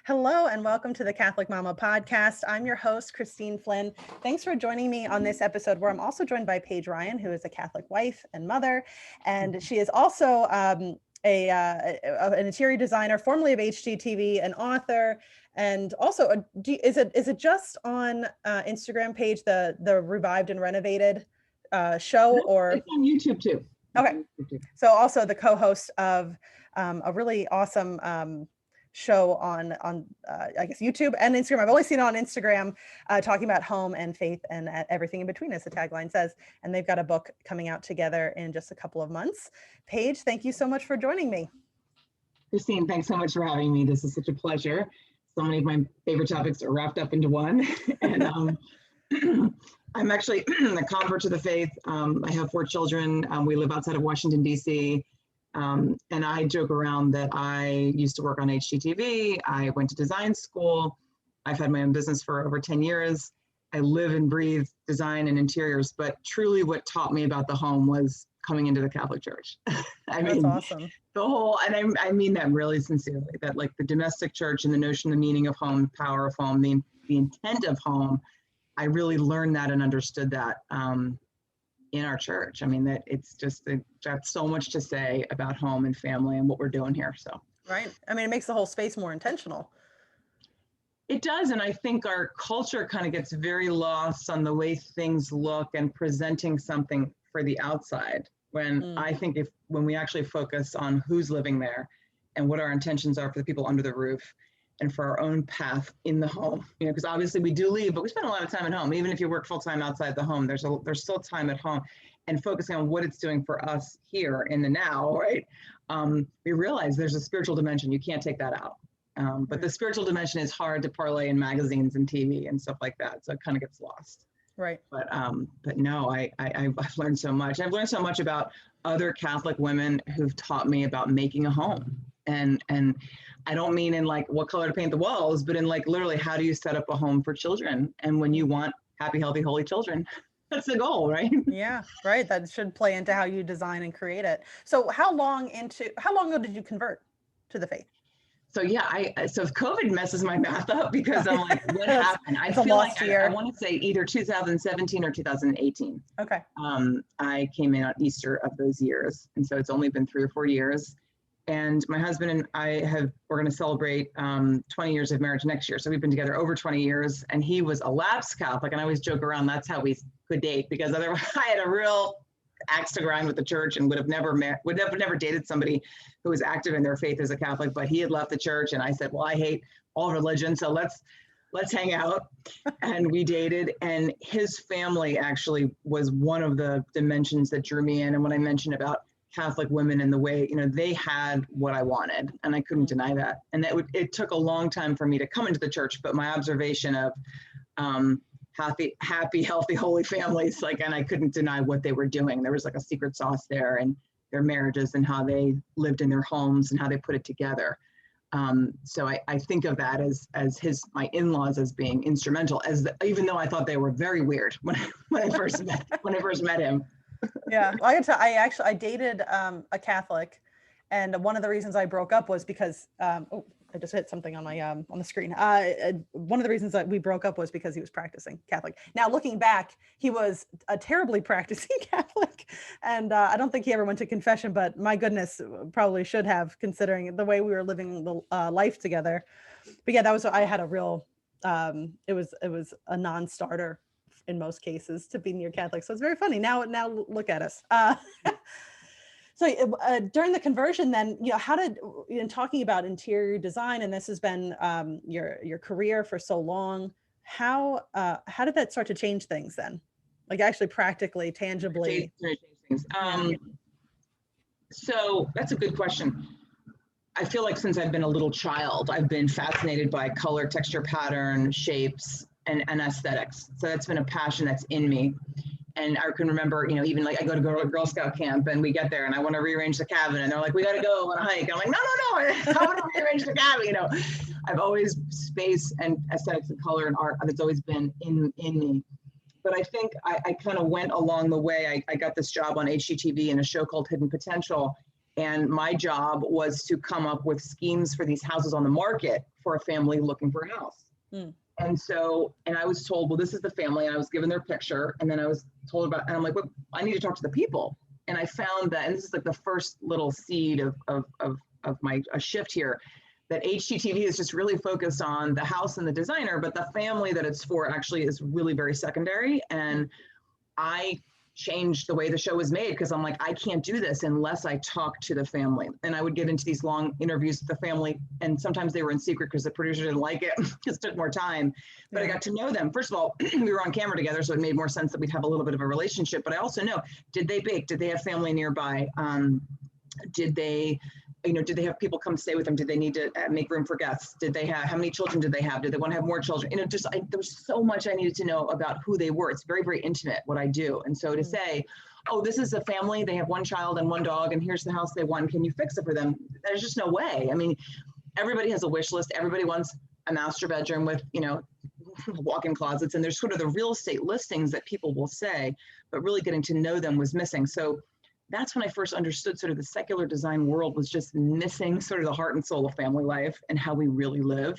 Hello and welcome to the Catholic Mama podcast. I'm your host, Christine Flynn. Thanks for joining me on this episode where I'm also joined by Paige Rien, who is a Catholic wife and mother. And she is also an interior designer, formerly of HGTV, an author, and also, is it just on Instagram page, the Revived and Renovated show? Or it's on YouTube too. Okay. So also the co-host of a really awesome show on I guess YouTube and Instagram. I've only seen it on Instagram talking about home and faith and everything in between, as the tagline says. And they've got a book coming out together in just a couple of months. Paige, thank you so much for joining me. Christine, thanks so much for having me. This is such a pleasure. So many of my favorite topics are wrapped up into one. And I'm actually a convert to the faith. I have 4 children. We live outside of Washington, D.C. And I joke around that I used to work on HGTV. I went to design school. I've had my own business for over 10 years. I live and breathe design and interiors, but truly what taught me about the home was coming into the Catholic Church. That's awesome. The whole, and I mean that really sincerely, that like the domestic church and the notion, the meaning of home, the power of home, the intent of home, I really learned that and understood that in our church. I mean, that it's just, got so much to say about home and family and what we're doing here. So, right. I mean, it makes the whole space more intentional. It does. And I think our culture kind of gets very lost on the way things look and presenting something for the outside. When I think when we actually focus on who's living there and what our intentions are for the people under the roof and for our own path in the home, because obviously we do leave, but we spend a lot of time at home. Even if you work full time outside the home, there's still time at home, and focusing on what it's doing for us here in the now, right? We realize there's a spiritual dimension. You can't take that out. But the spiritual dimension is hard to parlay in magazines and TV and stuff like that. So it kind of gets lost. Right. But no, I've learned so much. I've learned so much about other Catholic women who've taught me about making a home. And I don't mean in like what color to paint the walls, but in like literally how do you set up a home for children? And when you want happy, healthy, holy children, that's the goal, right? Yeah, right. That should play into how you design and create it. So how long ago did you convert to the faith? So yeah, so if COVID messes my math up, because I'm like, what happened? I feel like I want to say either 2017 or 2018. Okay. I came in on Easter of those years. And so it's only been 3 or 4 years. And my husband and we're going to celebrate 20 years of marriage next year. So we've been together over 20 years, and he was a lapsed Catholic. And I always joke around, that's how we could date, because otherwise I had a real axe to grind with the church and would have never dated somebody who was active in their faith as a Catholic. But he had left the church, and I said, well, I hate all religion, so let's hang out. And we dated, and his family actually was one of the dimensions that drew me in. And when I mentioned about Catholic women and the way, they had what I wanted, and I couldn't deny that. And it took a long time for me to come into the church, but my observation of happy, healthy, holy families, and I couldn't deny what they were doing. There was like a secret sauce there, and their marriages and how they lived in their homes and how they put it together. So I think of that as my in-laws as being instrumental, even though I thought they were very weird when I first met him. Yeah, well, I dated a Catholic, and one of the reasons I broke up was because I just hit something on my on the screen. One of the reasons that we broke up was because he was practicing Catholic. Now, looking back, he was a terribly practicing Catholic, and I don't think he ever went to confession. But my goodness, probably should have, considering the way we were living the life together. But yeah, I had a real. It was a non-starter in most cases to be near Catholic. So it's very funny. Now look at us. So during the conversion, then, how did, talking about interior design, and this has been your career for so long, how did that start to change things then? Like actually practically, tangibly? Change things. So that's a good question. I feel like since I've been a little child, I've been fascinated by color, texture, pattern, shapes, and aesthetics. So that's been a passion that's in me. And I can remember, even like I go to Girl Scout camp, and we get there and I want to rearrange the cabin, and they're like, we got to go on a hike. And I'm like, no, I want to rearrange the cabin. I've always space and aesthetics and color and art. That's always been in me. But I think I kind of went along the way. I got this job on HGTV in a show called Hidden Potential. And my job was to come up with schemes for these houses on the market for a family looking for a house. Mm. And so, and I was told, well, this is the family. And I was given their picture. And then I was told about, and I'm like, well, I need to talk to the people. And I found that, and this is like the first little seed of my a shift here, that HGTV is just really focused on the house and the designer, but the family that it's for actually is really very secondary. And I changed the way the show was made because I'm like, I can't do this unless I talk to the family. And I would get into these long interviews with the family, and sometimes they were in secret because the producer didn't like it because it took more time. But I got to know them. First of all, we were on camera together, so it made more sense that we'd have a little bit of a relationship. But I also know, did they bake? Did they have family nearby? Did they have people come stay with them? Did they need to make room for guests? Did they have, how many children did they have? Did they want to have more children? There was so much I needed to know about who they were. It's very, very intimate what I do. And so to say, oh, this is a family, they have one child and one dog, and here's the house they want, can you fix it for them? There's just no way. I mean, everybody has a wish list. Everybody wants a master bedroom with, walk-in closets, and there's sort of the real estate listings that people will say, but really getting to know them was missing. So that's when I first understood sort of the secular design world was just missing sort of the heart and soul of family life and how we really live.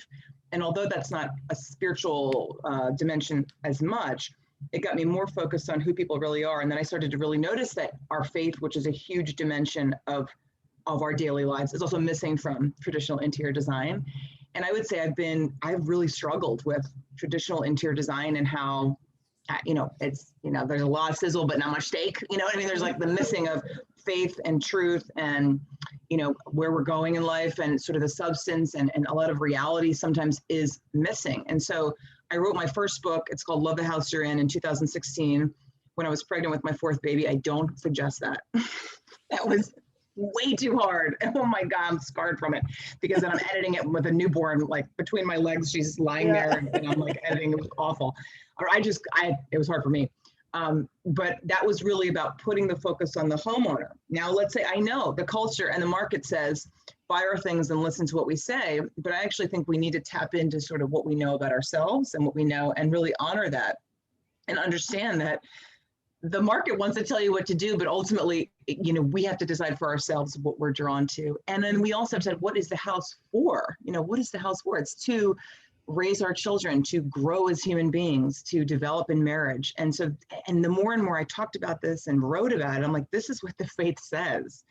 And although that's not a spiritual dimension as much, it got me more focused on who people really are. And then I started to really notice that our faith, which is a huge dimension of our daily lives, is also missing from traditional interior design. And I would say I've really struggled with traditional interior design and how it's, there's a lot of sizzle, but not much steak, what I mean? There's like the missing of faith and truth and, where we're going in life and sort of the substance and a lot of reality sometimes is missing. And so I wrote my first book. It's called Love the House You're in 2016, when I was pregnant with my fourth baby. I don't suggest that. That was way too hard. Oh my God, I'm scarred from it because then I'm editing it with a newborn, like between my legs, she's lying there and I'm like editing. It was awful. Or it was hard for me. But that was really about putting the focus on the homeowner. Now, let's say I know the culture and the market says, buy our things and listen to what we say, but I actually think we need to tap into sort of what we know about ourselves and what we know and really honor that and understand that the market wants to tell you what to do, but ultimately, we have to decide for ourselves what we're drawn to. And then we also have said, what is the house for? What is the house for? It's to raise our children, to grow as human beings, to develop in marriage. And so, and the more and more I talked about this and wrote about it, I'm like, this is what the faith says,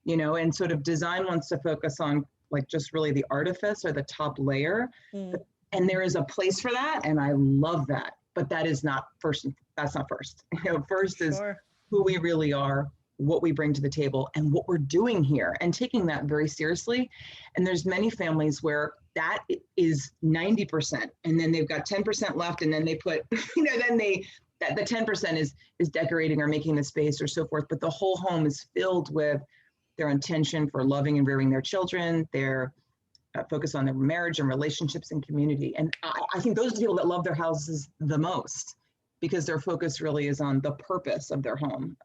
and sort of design wants to focus on like just really the artifice or the top layer. And there is a place for that. And I love that. But that is not first. That's not first. First is who we really are, what we bring to the table, and what we're doing here, and taking that very seriously. And there's many families where that is 90%, and then they've got 10% left, and then they put, then the 10% is decorating or making the space or so forth. But the whole home is filled with their intention for loving and rearing their children, their focus on their marriage and relationships and community. And I think those are the people that love their houses the most, because their focus really is on the purpose of their home.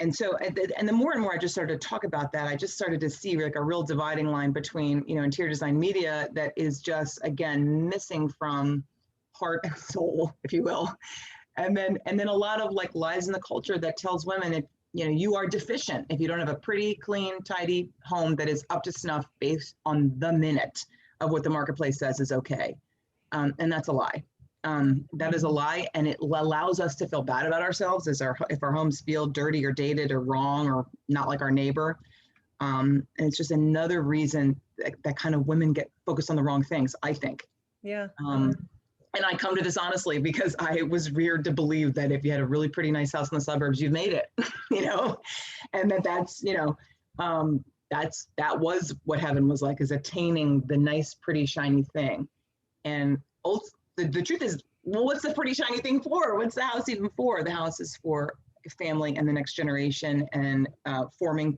And so, and the more and more I just started to talk about that, I just started to see like a real dividing line between, interior design media that is just, again, missing from heart and soul, if you will. And then a lot of like lies in the culture that tells women that, you are deficient if you don't have a pretty, clean, tidy home that is up to snuff based on the minute of what the marketplace says is okay. And that's a lie. That is a lie, and it allows us to feel bad about ourselves if our homes feel dirty or dated or wrong or not like our neighbor. And it's just another reason that kind of women get focused on the wrong things, I think. Yeah. And I come to this honestly because I was reared to believe that if you had a really pretty nice house in the suburbs, you've made it, and that's that was what heaven was like, is attaining the nice, pretty, shiny thing. And the truth is, well, what's the pretty shiny thing for? What's the house even for? The house is for family and the next generation, and forming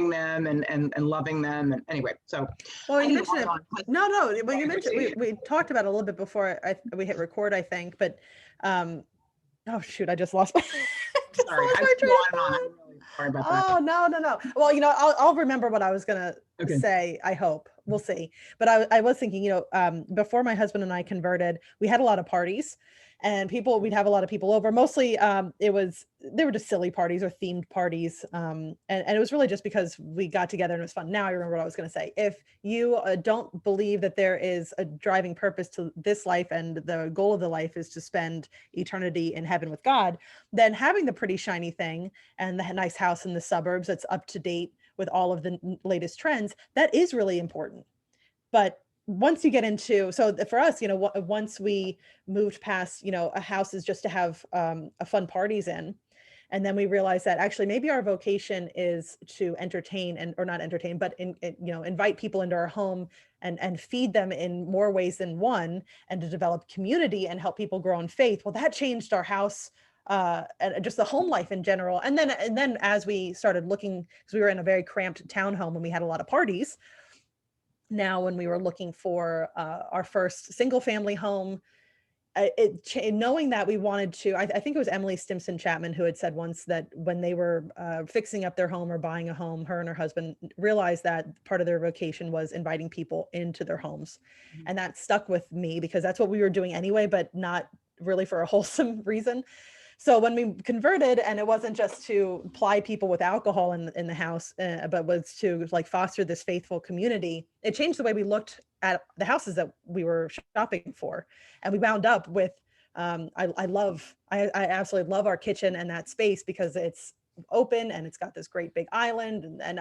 them and loving them. And anyway, so. Well, you mentioned it. No, but you mentioned, we talked about it a little bit before we hit record, I think, but, oh shoot, I just lost my, sorry, I go on and on. I'm really sorry about that. Oh, no. Well, I'll remember what I was going to say. I hope. We'll see. But I was thinking, before my husband and I converted, we had a lot of parties, and we'd have a lot of people over. Mostly, they were just silly parties or themed parties. And it was really just because we got together and it was fun. Now I remember what I was going to say. If you don't believe that there is a driving purpose to this life and the goal of the life is to spend eternity in heaven with God, then having the pretty shiny thing and the nice house in the suburbs that's up to date with all of the latest trends, that is really important. But once you get into, so for us, once we moved past, a house is just to have a fun parties in. And then we realized that actually maybe our vocation is to entertain or not entertain, but invite people into our home and feed them in more ways than one, and to develop community and help people grow in faith. Well, that changed our house and just the home life in general. And then as we started looking, because we were in a very cramped townhome and we had a lot of parties. Now, when we were looking for our first single family home, knowing that we wanted to, I think it was Emily Stimson Chapman who had said once that when they were fixing up their home or buying a home, her and her husband realized that part of their vocation was inviting people into their homes. Mm-hmm. And that stuck with me because that's what we were doing anyway, but not really for a wholesome reason. So when we converted, and it wasn't just to ply people with alcohol in the house, but was to like foster this faithful community, it changed the way we looked at the houses that we were shopping for. And we wound up with, I absolutely love our kitchen and that space because it's open and it's got this great big island. And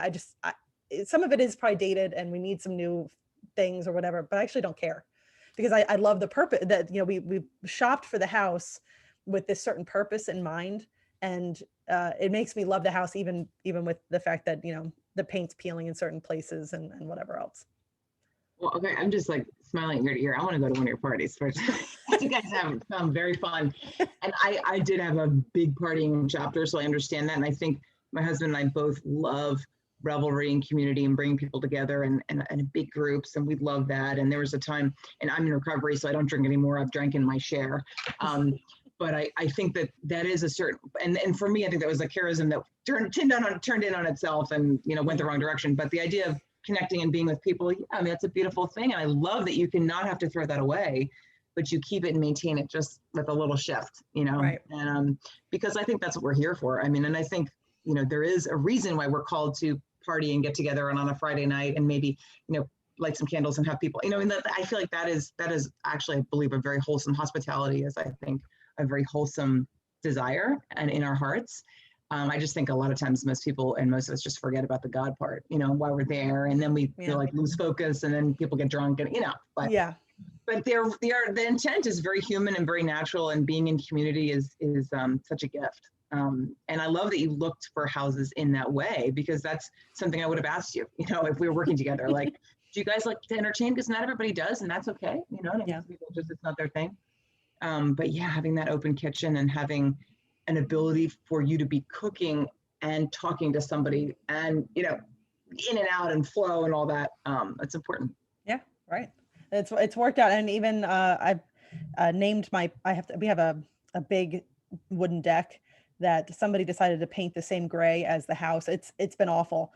some of it is probably dated and we need some new things or whatever, but I actually don't care because I love the purpose that, we shopped for the house with this certain purpose in mind. And it makes me love the house, even with the fact that, the paint's peeling in certain places and whatever else. Well, okay, I'm just like smiling ear to ear. I want to go to one of your parties. You guys have sound very fun. And I did have a big partying chapter, so I understand that. And I think my husband and I both love revelry and community and bringing people together and big groups. And we love that. And there was a time, and I'm in recovery, so I don't drink anymore. I've drank in my share. But I think that is a certain, and for me, I think that was a charism that turned in on itself and, went the wrong direction. But the idea of connecting and being with people, that's a beautiful thing. And I love that you cannot have to throw that away, but you keep it and maintain it just with a little shift, Right. And because I think that's what we're here for. And I think, there is a reason why we're called to party and get together and on a Friday night and maybe, light some candles and have people, and I feel like that is actually, I believe, a very wholesome hospitality is, I think, a very wholesome desire and in our hearts. I just think a lot of times most people and most of us just forget about the God part, while we're there, and then we feel like lose focus, and then people get drunk, and But yeah, but the intent is very human and very natural, and being in community is such a gift. And I love that you looked for houses in that way, because that's something I would have asked you, if we were working together. Like, do you guys like to entertain? Because not everybody does, and that's okay. People just, it's not their thing. But yeah, having that open kitchen and having an ability for you to be cooking and talking to somebody and, in and out and flow and all that, that's important. Yeah, right. It's worked out. And even I've named we have a big wooden deck that somebody decided to paint the same gray as the house. It's been awful.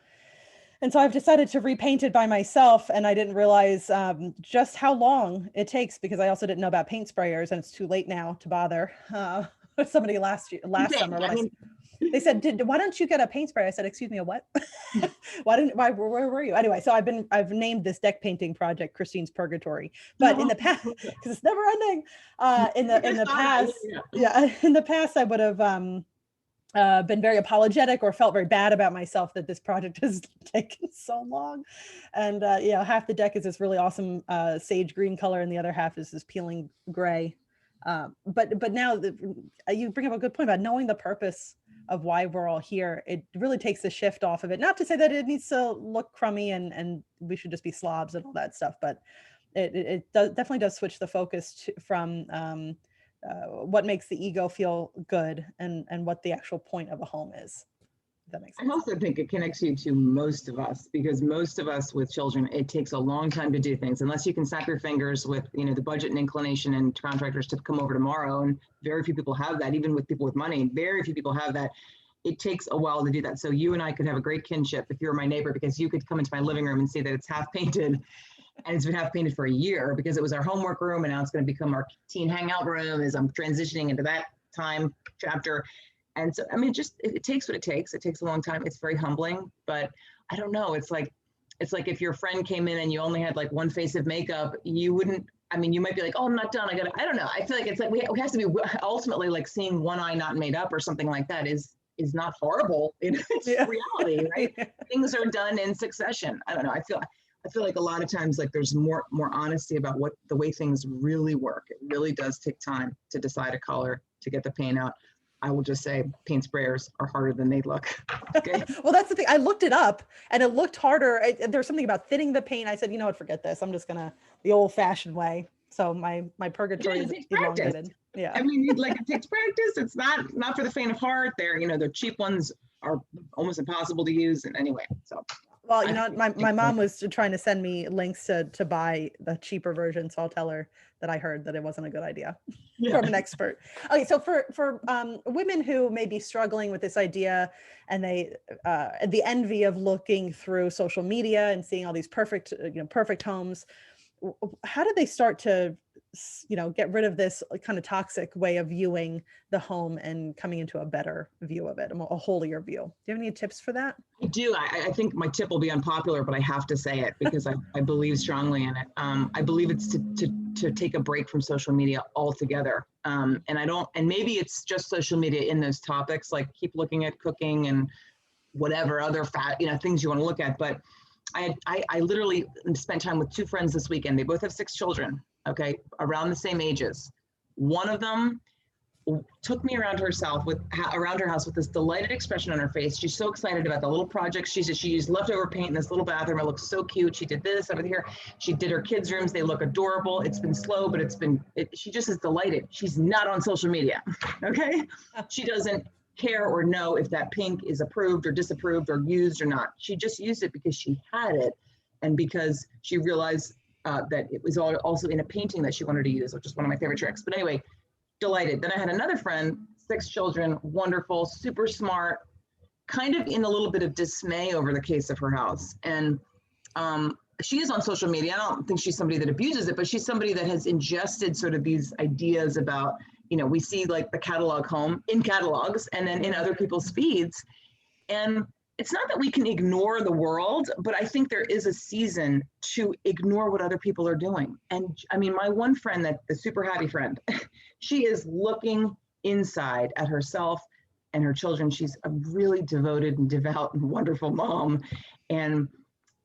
And so I've decided to repaint it by myself, and I didn't realize just how long it takes, because I also didn't know about paint sprayers, and it's too late now to bother. Somebody last summer, they said, why don't you get a paint sprayer? I said, excuse me, a what? Where were you? Anyway, so I've named this deck painting project Christine's Purgatory, but in the past, because it's never ending, in the past, I would have been very apologetic or felt very bad about myself that this project has taken so long. And half the deck is this really awesome sage green color, and the other half is this peeling gray. But now you bring up a good point about knowing the purpose of why we're all here. It really takes the shift off of it. Not to say that it needs to look crummy and we should just be slobs and all that stuff, but it definitely does switch the focus from what makes the ego feel good and what the actual point of a home is. If that makes sense. I also think it connects you to most of us, because most of us with children, it takes a long time to do things, unless you can snap your fingers with, the budget and inclination and contractors to come over tomorrow. And very few people have that, even with people with money, very few people have that. It takes a while to do that. So you and I could have a great kinship if you were my neighbor, because you could come into my living room and see that it's half painted And it's been half painted for a year because it was our homework room, and now it's going to become our teen hangout room as I'm transitioning into that time chapter. And so, I mean, it takes what it takes. It takes a long time. It's very humbling, but I don't know. It's like if your friend came in and you only had like one face of makeup, you wouldn't, I mean, you might be like, oh, I'm not done. I don't know. I feel like it's like we have to be ultimately like seeing one eye not made up or something like that is not horrible. It's reality, right? Things are done in succession. I don't know. I feel like a lot of times like there's more honesty about what the way things really work. It really does take time to decide a color, to get the paint out. I will just say paint sprayers are harder than they look. Okay. Well, that's the thing. I looked it up and it looked harder. There's something about thinning the paint. I said, you know what, forget this. I'm just gonna the old fashioned way. So my purgatory is elongated. Yeah. I mean, it takes practice. It's not for the faint of heart. The cheap ones are almost impossible to use. And anyway, so. Well, you know, my mom was trying to send me links to buy the cheaper version. So I'll tell her that I heard that it wasn't a good idea from an expert. Okay. So for women who may be struggling with this idea and they, the envy of looking through social media and seeing all these perfect homes, how do they start to, get rid of this kind of toxic way of viewing the home and coming into a better view of it, a holier view? Do you have any tips for that? I do. I think my tip will be unpopular, but I have to say it because I believe strongly in it. I believe it's to take a break from social media altogether. And maybe it's just social media in those topics, like keep looking at cooking and whatever other things you want to look at. But I literally spent time with two friends this weekend. They both have 6 children, okay, around the same ages. One of them took me around her house with this delighted expression on her face. She's so excited about the little projects. She used leftover paint in this little bathroom. It looks so cute. She did this over here. She did her kids' rooms. They look adorable. It's been slow, but she just is delighted. She's not on social media, okay? She doesn't care or know if that pink is approved or disapproved or used or not. She just used it because she had it and because she realized that it was also in a painting that she wanted to use, which is one of my favorite tricks. But anyway, delighted. Then I had another friend, 6 children, wonderful, super smart, kind of in a little bit of dismay over the case of her house. And she is on social media. I don't think she's somebody that abuses it, but she's somebody that has ingested sort of these ideas about, we see like the catalog home in catalogs and then in other people's feeds. And it's not that we can ignore the world, but I think there is a season to ignore what other people are doing. And I mean, my one friend, the super happy friend, she is looking inside at herself and her children. She's a really devoted and devout and wonderful mom. And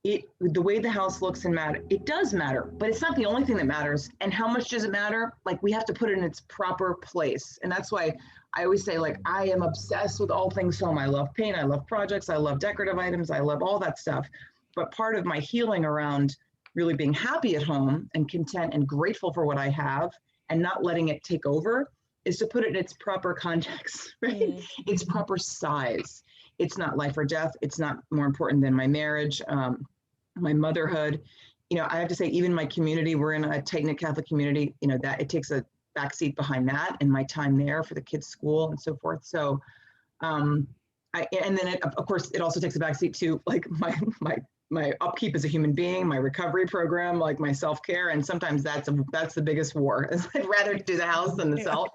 the way the house looks it does matter, but it's not the only thing that matters. And how much does it matter? Like, we have to put it in its proper place. And that's why I always say, like, I am obsessed with all things home. I love paint, I love projects, I love decorative items, I love all that stuff. But part of my healing around really being happy at home and content and grateful for what I have and not letting it take over is to put it in its proper context, right? Its proper size. It's not life or death. It's not more important than my marriage, my motherhood. I have to say, even my community, we're in a tight-knit Catholic community, that it takes a backseat behind that and my time there for the kids' school and so forth. So, and then of course, it also takes a backseat to like my upkeep as a human being, my recovery program, like my self-care. And sometimes that's the biggest war. I'd rather do the house than the self.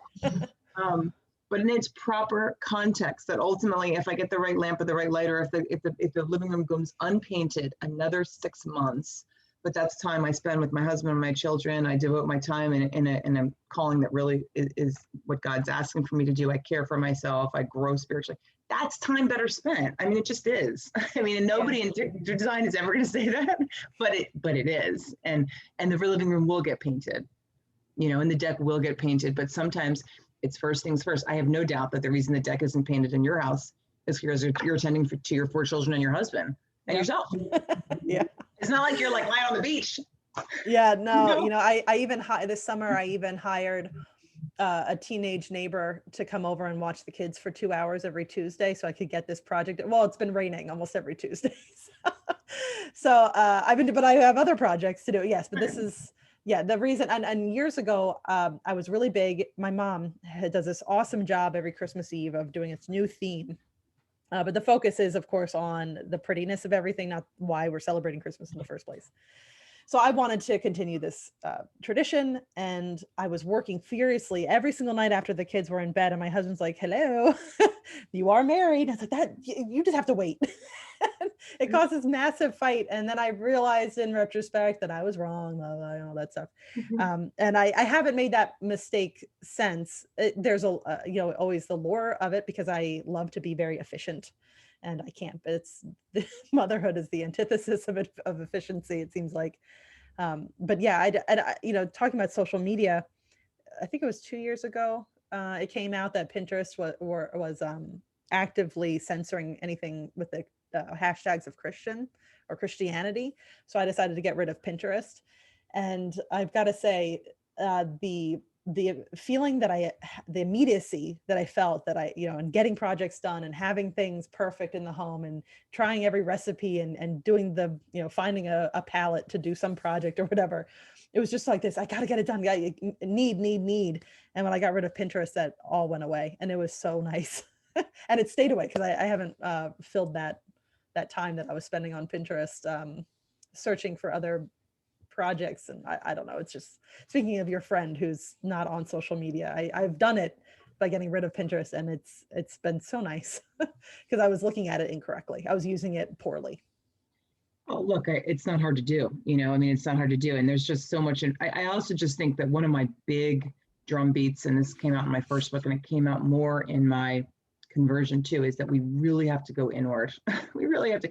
But in its proper context, that ultimately, if I get the right lamp or the right light, or if the living room goes unpainted, another 6 months, but that's time I spend with my husband and my children. I devote my time in a calling that really is what God's asking for me to do. I care for myself. I grow spiritually. That's time better spent. I mean, it just is. I mean, and nobody in design is ever going to say that, but it is. And the living room will get painted, and the deck will get painted. But sometimes it's first things first. I have no doubt that the reason the deck isn't painted in your house is because you're attending to your 4 children and your husband and yourself. Yeah. It's not like you're like lying on the beach. Yeah, no, I even this summer, I even hired a teenage neighbor to come over and watch the kids for 2 hours every Tuesday so I could get this project. Well, it's been raining almost every Tuesday. So but I have other projects to do. Yes, but this is, the reason. And years ago, I was really big. My mom does this awesome job every Christmas Eve of doing its new theme. But the focus is, of course, on the prettiness of everything, not why we're celebrating Christmas in the first place. So I wanted to continue this tradition, and I was working furiously every single night after the kids were in bed. And my husband's like, "Hello, you are married." I was like, "That you just have to wait." It caused this massive fight, and then I realized in retrospect that I was wrong, blah, blah, all that stuff. And I haven't made that mistake since. There's always the lure of it because I love to be very efficient, and I can't. But it's motherhood is the antithesis of it, of efficiency. It seems like. But yeah, talking about social media, I think it was 2 years ago. It came out that Pinterest was actively censoring anything with the hashtags of Christian or Christianity. So I decided to get rid of Pinterest. And I've got to say, the feeling that the immediacy that I felt that and getting projects done and having things perfect in the home and trying every recipe and doing finding a palette to do some project or whatever. It was just like this, I got to get it done. Need. And when I got rid of Pinterest, that all went away, and it was so nice. And it stayed away because I haven't filled that time that I was spending on Pinterest, searching for other projects. And I don't know, it's just, speaking of your friend who's not on social media, I've done it by getting rid of Pinterest, and it's been so nice because I was looking at it incorrectly. I was using it poorly. Oh, look, it's not hard to do. I mean, it's not hard to do. And there's just so much. And I also just think that one of my big drum beats, and this came out in my first book, and it came out more in my conversion too, is that we really have to go inward. We really have to.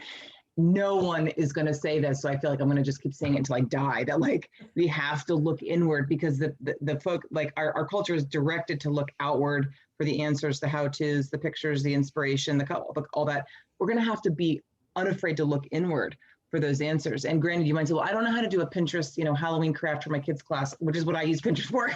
No one is going to say this, so I feel like I'm going to just keep saying it until I die, that like we have to look inward, because the folk, like our culture is directed to look outward for the answers, the how-tos, the pictures, the inspiration, all that. We're going to have to be unafraid to look inward for those answers. And granted, you might say, well, I don't know how to do a Pinterest, Halloween craft for my kids' class, which is what I use Pinterest for,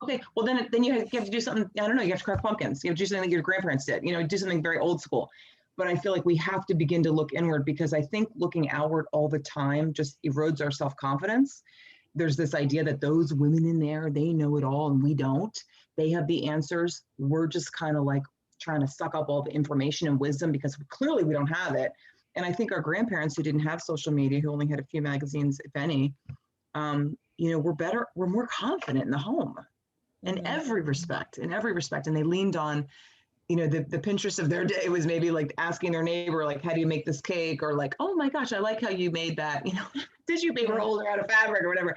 Okay, well then you have to do something, I don't know, you have to craft pumpkins, you have to do something that your grandparents did, do something very old school. But I feel like we have to begin to look inward, because I think looking outward all the time just erodes our self-confidence. There's this idea that those women in there, they know it all and we don't. They have the answers. We're just kind of like trying to suck up all the information and wisdom because clearly we don't have it. And I think our grandparents who didn't have social media, who only had a few magazines, if any, we're more confident in the home in every respect. And they leaned on, the Pinterest of their day was maybe like asking their neighbor, like, how do you make this cake? Or like, oh my gosh, I like how you made that, tissue paper holder out of fabric or whatever.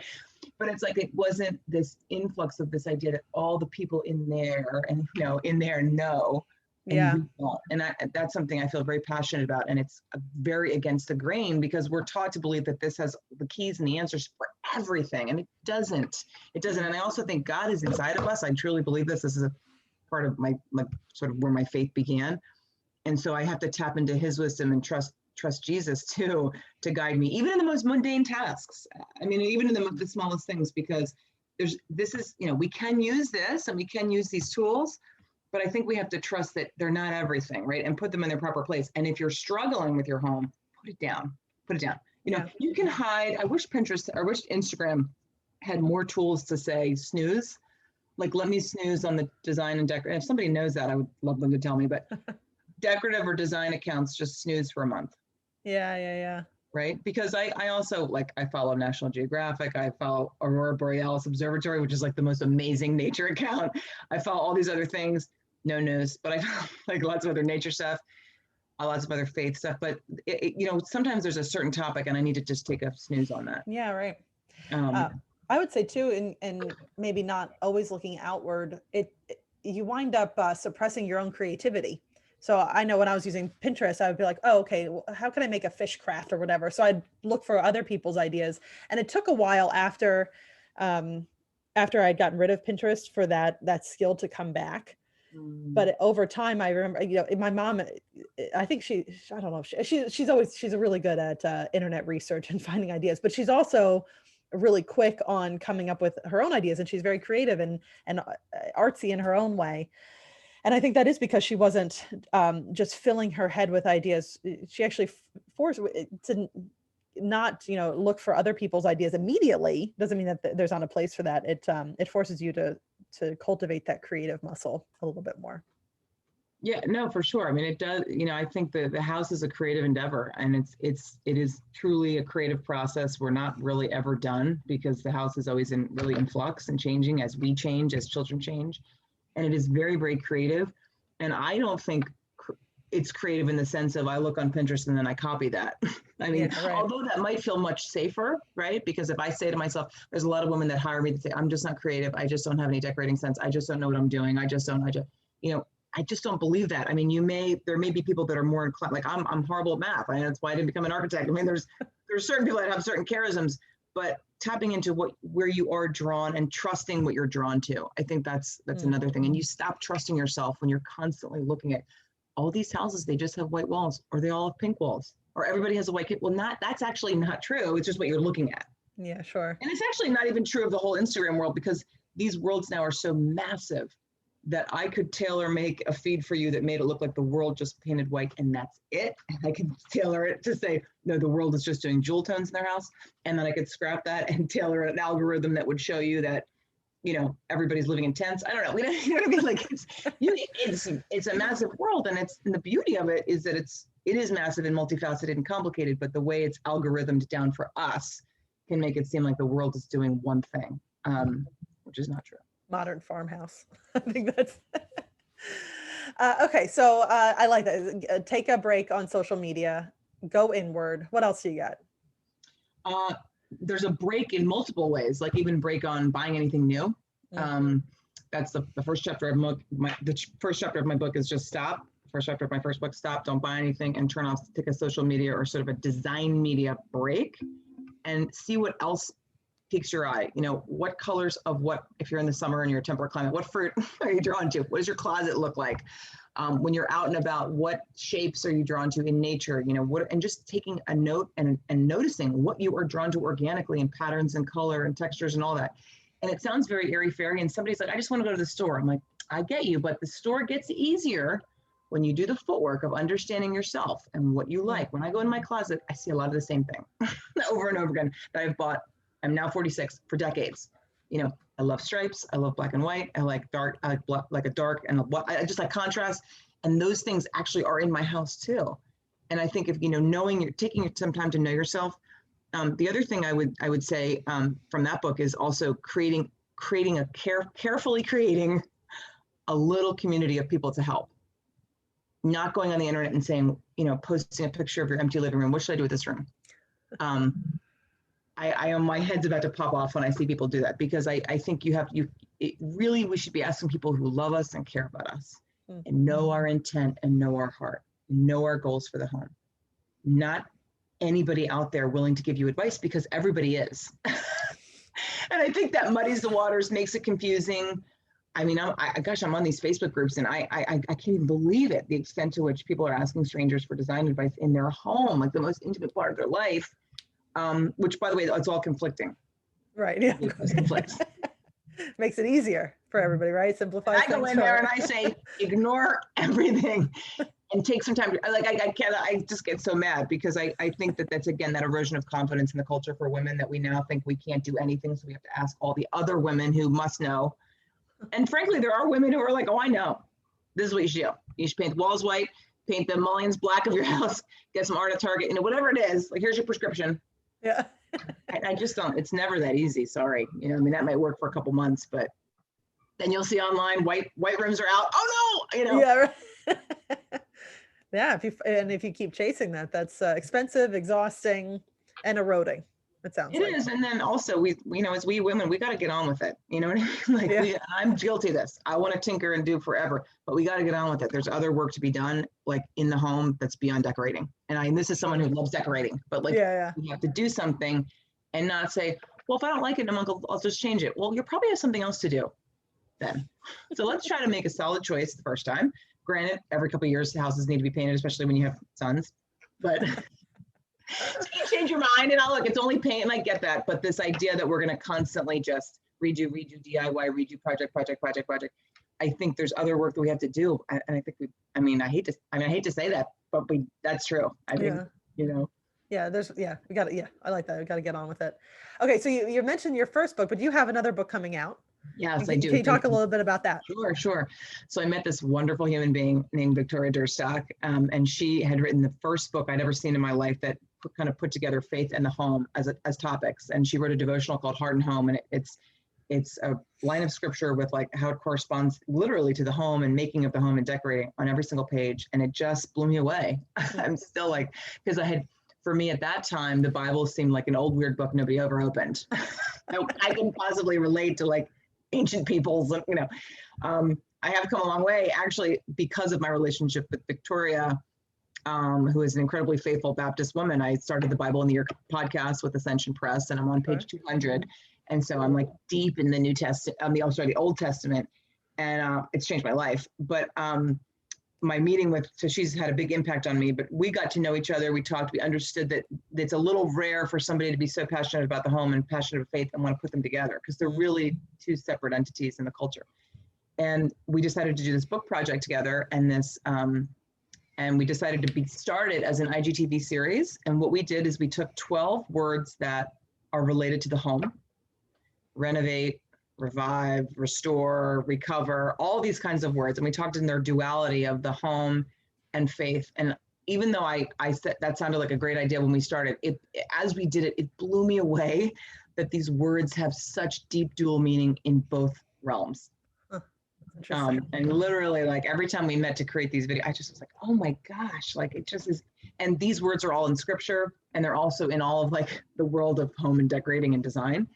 But it's like, it wasn't this influx of this idea that all the people in there and, know. Yeah. And that's something I feel very passionate about. And it's very against the grain, because we're taught to believe that this has the keys and the answers for everything. And it doesn't. And I also think God is inside of us. I truly believe this. This is a part of my sort of where my faith began. And so I have to tap into his wisdom and trust Jesus too, to guide me, even in the most mundane tasks. I mean, even in the smallest things, because we can use this and we can use these tools, but I think we have to trust that they're not everything, right? And put them in their proper place. And if you're struggling with your home, put it down. You can hide. I wish Instagram had more tools to say snooze. Like, let me snooze on the design and decorative. If somebody knows that, I would love them to tell me, but decorative or design accounts, just snooze for a month. Yeah. Right? Because I also, I follow National Geographic. I follow Aurora Borealis Observatory, which is like the most amazing nature account. I follow all these other things, no news, but I follow like lots of other nature stuff, lots of other faith stuff. But, sometimes there's a certain topic and I need to just take a snooze on that. Yeah, right. I would say too, and maybe not always looking outward, you wind up suppressing your own creativity. So I know when I was using Pinterest, I would be like, oh, okay, well, how can I make a fish craft or whatever? So I'd look for other people's ideas. And it took a while after I'd gotten rid of Pinterest for that skill to come back. But over time, I remember, my mom, I think I don't know, she's really good at internet research and finding ideas, but she's also really quick on coming up with her own ideas, and she's very creative and artsy in her own way. And I think that is because she wasn't just filling her head with ideas. She actually forced to not, look for other people's ideas immediately. Doesn't mean that there's not a place for that. It forces you to cultivate that creative muscle a little bit more. Yeah, no, for sure. I mean, it does, I think the house is a creative endeavor, and it is truly a creative process. We're not really ever done because the house is always really in flux and changing as we change, as children change. And it is very, very creative. And I don't think it's creative in the sense of I look on Pinterest and then I copy that. I mean, Yeah, right. although that might feel much safer, right? Because if I say to myself, there's a lot of women that hire me that say, I'm just not creative. I just don't have any decorating sense. I just don't know what I'm doing. You know, I just don't believe that. I mean, there may be people that are more inclined, like I'm horrible at math. That's why I didn't become an architect. I mean, there's certain people that have certain charisms, but tapping into where you are drawn and trusting what you're drawn to. I think that's another thing. And you stop trusting yourself when you're constantly looking at all these houses, they just have white walls, or they all have pink walls, or everybody has a white kit. Well, that's actually not true. It's just what you're looking at. Yeah, sure. And it's actually not even true of the whole Instagram world, because these worlds now are so massive that I could tailor make a feed for you that made it look like the world just painted white and that's it. And I could tailor it to say, no, the world is just doing jewel tones in their house. And then I could scrap that and tailor an algorithm that would show you that, everybody's living in tents. I don't know. You know what I mean? Like it's a massive world, and the beauty of it is that it is massive and multifaceted and complicated, but the way it's algorithmed down for us can make it seem like the world is doing one thing, which is not true. Modern farmhouse. I think that's okay. So I like that. Take a break on social media, go inward. What else do you got? There's a break in multiple ways, like even break on buying anything new. That's the first chapter of the first chapter of my book is just stop. First chapter of my first book, stop, don't buy anything, and turn off, take a social media or sort of a design media break and see what else piques your eye. What colors of what, if you're in the summer and you're a temperate climate, what fruit are you drawn to? What does your closet look like? When you're out and about, what shapes are you drawn to in nature? And just taking a note and noticing what you are drawn to organically in patterns and color and textures and all that. And it sounds very airy-fairy, and somebody's like, I just want to go to the store. I'm like, I get you, but the store gets easier when you do the footwork of understanding yourself and what you like. When I go in my closet, I see a lot of the same thing over and over again that I've bought. I'm now 46 for decades. I love stripes. I love black and white. I like dark. I like black, like a dark and I just like contrast. And those things actually are in my house too. And I think if, knowing you're taking some time to know yourself. The other thing I would say from that book is also carefully creating a little community of people to help. Not going on the internet and saying, posting a picture of your empty living room. What should I do with this room? My head's about to pop off when I see people do that, because I think we should be asking people who love us and care about us and know our intent and know our heart, and know our goals for the home. Not anybody out there willing to give you advice, because everybody is. And I think that muddies the waters, makes it confusing. I mean, I'm on these Facebook groups, and I can't even believe it, the extent to which people are asking strangers for design advice in their home, like the most intimate part of their life. Which, by the way, it's all conflicting. Right. Yeah. Conflicts. Makes it easier for everybody, right? Simplifies. I go in there and I say, ignore everything and take some time. I just get so mad, because I think that's, again, that erosion of confidence in the culture for women, that we now think we can't do anything. So we have to ask all the other women who must know. And frankly, there are women who are like, oh, I know. This is what you should do. You should paint the walls white, paint the mullions black of your house, get some art at Target, whatever it is. Like, here's your prescription. Yeah. I just don't, it's never that easy. Sorry. That might work for a couple months, but then you'll see online white rooms are out. Oh no, Yeah. Right. Yeah. If you keep chasing that, that's expensive, exhausting, and eroding. It sounds like. It is. And then also as we women, we got to get on with it. You know what I mean? Like I'm guilty of this. I want to tinker and do forever, but we got to get on with it. There's other work to be done, like in the home, that's beyond decorating. And this is someone who loves decorating, but we have to do something and not say, well, if I don't like it, I'll just change it. Well, you'll probably have something else to do then. So let's try to make a solid choice the first time. Granted, every couple of years, the houses need to be painted, especially when you have sons, but so you change your mind, and look, it's only paint, and I get that, but this idea that we're going to constantly just redo DIY, redo project. I think there's other work that we have to do, and I think I hate to say that, but that's true. I think Yeah, we got it. Yeah, I like that. We got to get on with it. Okay, so you mentioned your first book, but you have another book coming out. Yes, I Can do. you Thank talk a you. little bit about that? Sure, sure. So I met this wonderful human being named Victoria Durstock, and she had written the first book I'd ever seen in my life that kind of put together faith and the home as topics. And she wrote a devotional called Heart and Home, and it's a line of scripture with like how it corresponds literally to the home and making of the home and decorating on every single page. And it just blew me away. I'm still like, because for me at that time, the Bible seemed like an old weird book nobody ever opened. I couldn't possibly relate to like ancient peoples, I have come a long way actually because of my relationship with Victoria, who is an incredibly faithful Baptist woman. I started the Bible in the Year podcast with Ascension Press, and I'm on page 200. And so I'm like deep in the New Testament, the Old Testament, and it's changed my life. But my meeting so she's had a big impact on me, but we got to know each other. We talked, we understood that it's a little rare for somebody to be so passionate about the home and passionate about faith and want to put them together because they're really two separate entities in the culture. And we decided to do this book project together, and and we decided to be started as an IGTV series. And what we did is we took 12 words that are related to the home: renovate, revive, restore, recover, all these kinds of words. And we talked in their duality of the home and faith. And even though I said that sounded like a great idea when we started, as we did it, it blew me away that these words have such deep dual meaning in both realms. And literally, like every time we met to create these videos, I just was like, oh my gosh, like it just is. And these words are all in scripture, and they're also in all of like the world of home and decorating and design.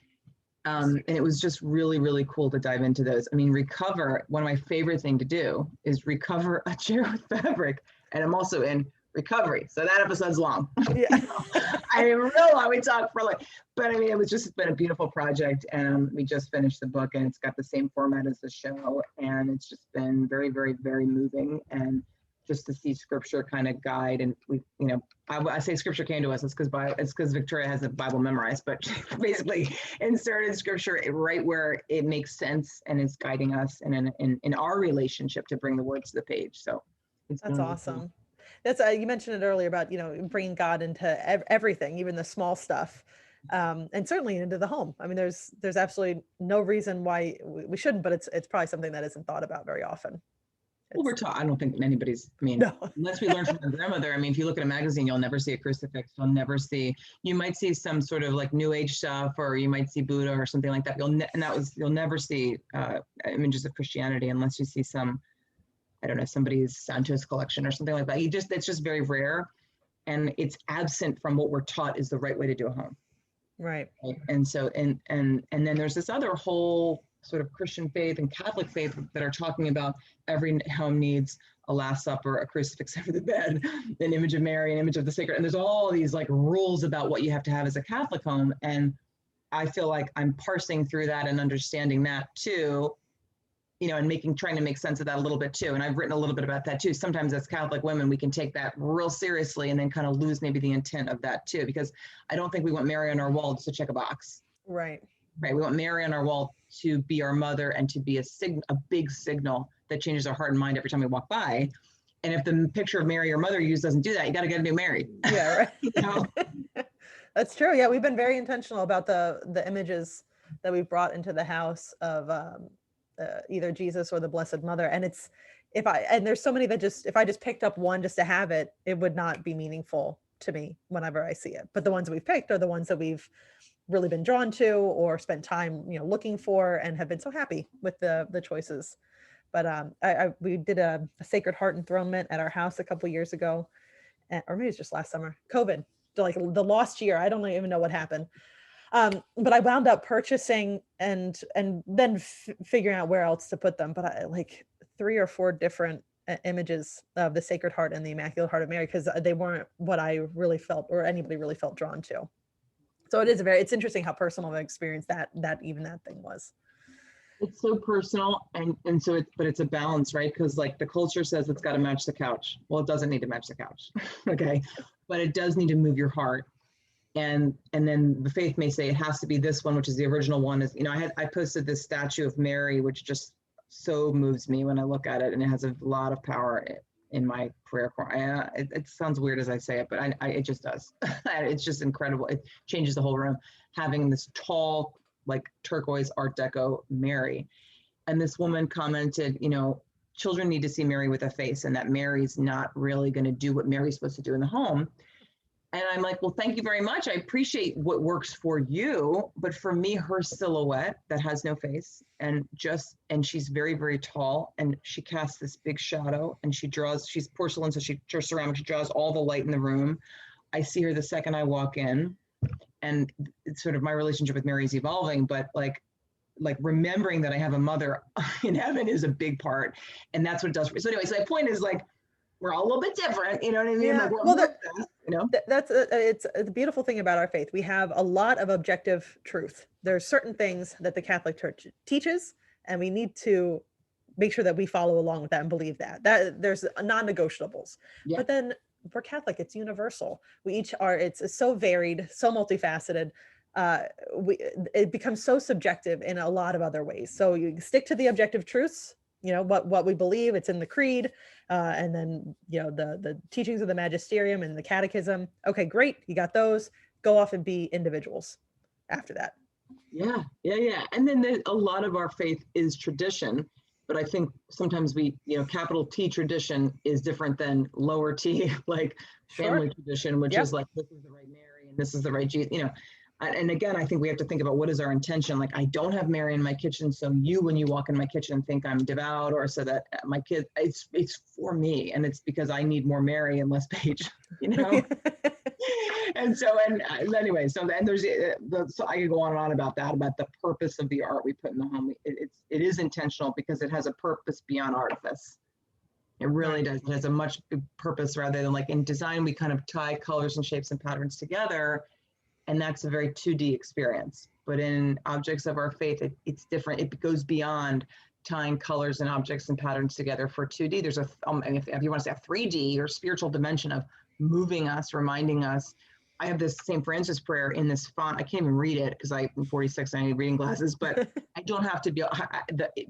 And it was just really, really cool to dive into those. I mean, recover, one of my favorite thing to do is recover a chair with fabric. And I'm also in recovery. So that episode's long. Yeah. I mean, real long, we talked for like, but I mean, it's been a beautiful project, and we just finished the book, and it's got the same format as the show. And it's just been very, very, very moving. And just to see scripture kind of guide, and I say scripture came to us, it's because Victoria has the Bible memorized, but basically inserted scripture right where it makes sense and is guiding us in our relationship to bring the words to the page. So that's awesome. That's you mentioned it earlier about bringing God into everything, even the small stuff, and certainly into the home. I mean, there's absolutely no reason why we shouldn't, but it's probably something that isn't thought about very often. Well, we're taught. I don't think anybody's. I mean, no. Unless we learn from our grandmother. I mean, if you look at a magazine, you'll never see a crucifix. You might see some sort of like New Age stuff, or you might see Buddha or something like that. You'll never see images of Christianity unless you see some, I don't know, somebody's Santos collection or something like that. It's just very rare, and it's absent from what we're taught is the right way to do a home. Right. And so and then there's this other whole sort of Christian faith and Catholic faith that are talking about every home needs a Last Supper, a crucifix over the bed, an image of Mary, an image of the sacred. And there's all these like rules about what you have to have as a Catholic home. And I feel like I'm parsing through that and understanding that too, and trying to make sense of that a little bit too. And I've written a little bit about that too. Sometimes as Catholic women, we can take that real seriously and then kind of lose maybe the intent of that too, because I don't think we want Mary on our wall just to check a box. Right. Right. We want Mary on our wall to be our mother and to be a big signal that changes our heart and mind every time we walk by. And if the picture of Mary, your mother, you use doesn't do that, you got to get a new Mary. Yeah, right. That's true. Yeah, we've been very intentional about the images that we've brought into the house of either Jesus or the Blessed Mother. And there's so many that if I just picked up one just to have it, it would not be meaningful to me whenever I see it. But the ones we've picked are the ones that we've really been drawn to or spent time looking for and have been so happy with the choices. But we did a Sacred Heart enthronement at our house a couple years ago, or maybe it's just last summer. COVID, like the lost year. I don't even know what happened. But I wound up purchasing and then figuring out where else to put them. But I like 3 or 4 different images of the Sacred Heart and the Immaculate Heart of Mary, because they weren't what I really felt or anybody really felt drawn to. So it's interesting how personal of an experience that thing was. It's so personal, and so but it's a balance, right? Because like the culture says it's got to match the couch. Well, it doesn't need to match the couch, okay? But it does need to move your heart. And then the faith may say it has to be this one, which is the original one. I posted this statue of Mary, which just so moves me when I look at it, and it has a lot of power in my prayer corner. It sounds weird as I say it, but it just does. It's just incredible. It changes the whole room. Having this tall like turquoise Art Deco Mary. And this woman commented, you know, children need to see Mary with a face, and that Mary's not really going to do what Mary's supposed to do in the home. And I'm like, well, thank you very much. I appreciate what works for you. But for me, her silhouette that has no face and she's very, very tall, and she casts this big shadow, and she's porcelain. So she's ceramic. She draws all the light in the room. I see her the second I walk in, and it's sort of my relationship with Mary is evolving, but like remembering that I have a mother in heaven is a big part. And that's what it does for me. So anyway, so my point is like, we're all a little bit different, you know what I mean? Yeah. Like, Well, you know, it's the beautiful thing about our faith. We have a lot of objective truth. There's certain things that the Catholic Church teaches, and we need to make sure that we follow along with that and believe that there's non-negotiables. Yeah. But then for Catholic, it's universal. We each are, it's so varied, so multifaceted. It becomes so subjective in a lot of other ways. So you stick to the objective truths, you know, what we believe, it's in the creed, and then, you know, the teachings of the magisterium and the catechism. Okay, great, you got those. Go off and be individuals after that. Yeah. And then a lot of our faith is tradition, but I think sometimes we, you know, capital T tradition is different than lower T, like family tradition, which is like, this is the right Mary and this is the right Jesus, you know. And again, I think we have to think about what is our intention. Like, I don't have Mary in my kitchen, so when you walk in my kitchen, think I'm devout, or so that my kids, it's for me, and it's because I need more Mary and less Paige, you know. And anyway, so there's so I could go on and on about that, about the purpose of the art we put in the home. It is intentional because it has a purpose beyond artifice. It really does. It has a much big purpose, rather than like in design, we kind of tie colors and shapes and patterns together. And that's a very 2D experience. But in objects of our faith, it's different. It goes beyond tying colors and objects and patterns together for 2D. There's if you want to say a 3D or spiritual dimension of moving us, reminding us. I have this St. Francis prayer in this font. I can't even read it because I'm 46 and I need reading glasses, but I don't have to be,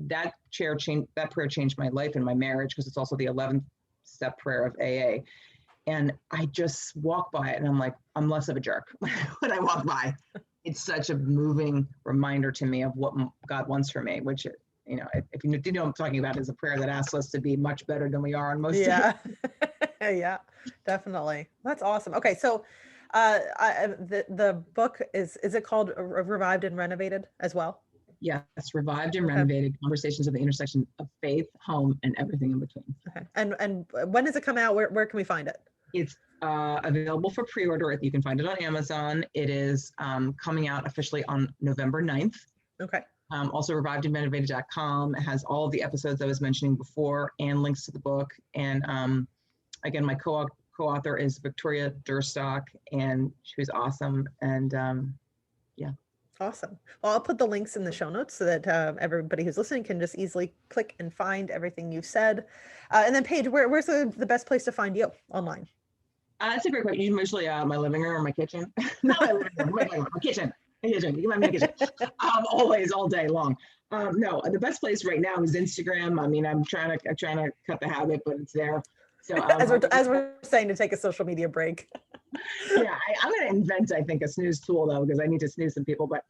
that prayer changed my life and my marriage, because it's also the 11th step prayer of AA. And I just walk by it and I'm like, I'm less of a jerk when I walk by. It's such a moving reminder to me of what God wants for me, which, you know, if you know what I'm talking about, is a prayer that asks us to be much better than we are on most days. Yeah, definitely. That's awesome. Okay. So the book, is it called Revived and Renovated as well? Yes, Revived and Renovated, Conversations at the Intersection of Faith, Home, and Everything in Between. Okay. And when does it come out? Where can we find it? It's available for pre-order. You can find it on Amazon. It is coming out officially on November 9th. Okay. Also, revivedandrenovated.com has all of the episodes I was mentioning before and links to the book. And again, my co-author is Victoria Durstock, and she was awesome. And yeah. Awesome. Well, I'll put the links in the show notes so that everybody who's listening can just easily click and find everything you've said. And then Paige, where's the best place to find you online? That's a great question. Usually my living room or my kitchen. Not my living room, my kitchen. My kitchen. Always, all day long. No, the best place right now is Instagram. I mean, I'm trying to cut the habit, but it's there. So as we're saying, to take a social media break. Yeah, I'm going to invent, I think, a snooze tool though, because I need to snooze some people, but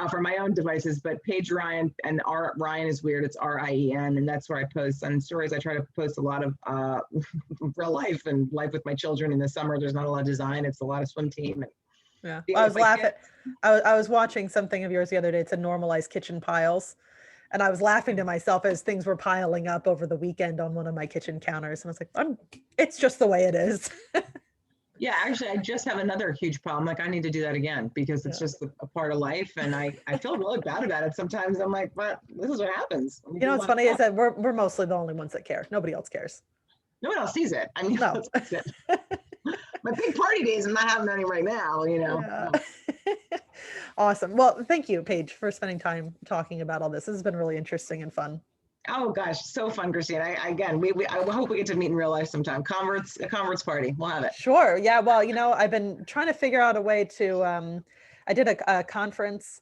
for my own devices. But Paige Rien, and Ryan is weird. It's RIEN, and that's where I post on stories. I try to post a lot of real life and life with my children. In the summer, there's not a lot of design. It's a lot of swim team. Yeah, I was laughing. I was watching something of yours the other day. It's a normalized kitchen piles. And I was laughing to myself as things were piling up over the weekend on one of my kitchen counters. And I was like, it's just the way it is. Yeah, actually, I just have another huge problem. Like, I need to do that again, because it's just a part of life. And I feel really bad about it. Sometimes I'm like, but this is what happens. You know, what's funny is that we're mostly the only ones that care. Nobody else cares. No one else sees it. I mean, no. My big party days, I'm not having any right now, you know. Yeah. Awesome. Well, thank you, Paige, for spending time talking about all this. This has been really interesting and fun. Oh gosh, so fun, Christine. I hope we get to meet in real life sometime. A converts party, we'll have it. Sure. Yeah. Well, you know, I've been trying to figure out a way to. I did a conference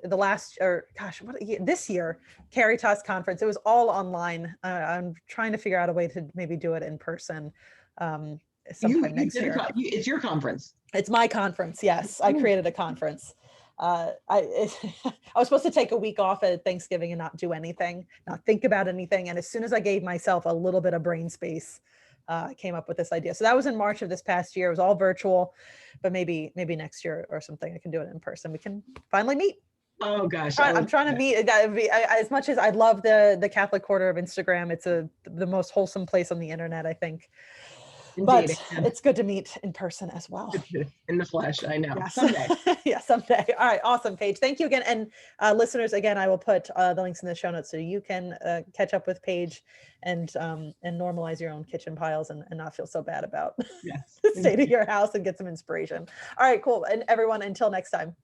this year, Caritas conference. It was all online. I'm trying to figure out a way to maybe do it in person. Sometime next year. It's your conference. It's my conference. Yes, I created a conference. I was supposed to take a week off at Thanksgiving and not do anything, not think about anything. And as soon as I gave myself a little bit of brain space, I came up with this idea. So that was in March of this past year. It was all virtual, but maybe next year or something I can do it in person. We can finally meet. Oh gosh, I'm trying to meet. As much as I love the Catholic Quarter of Instagram, it's the most wholesome place on the internet, I think. indeed, But it's good to meet in person as well. in the flesh. I know. Yes. Someday. Yeah, someday. All right, awesome, Paige. Thank you again, and listeners, again, I will put the links in the show notes so you can catch up with Paige and normalize your own kitchen piles and not feel so bad about Yes. the state of your house and get some inspiration. All right, cool. And everyone, until next time.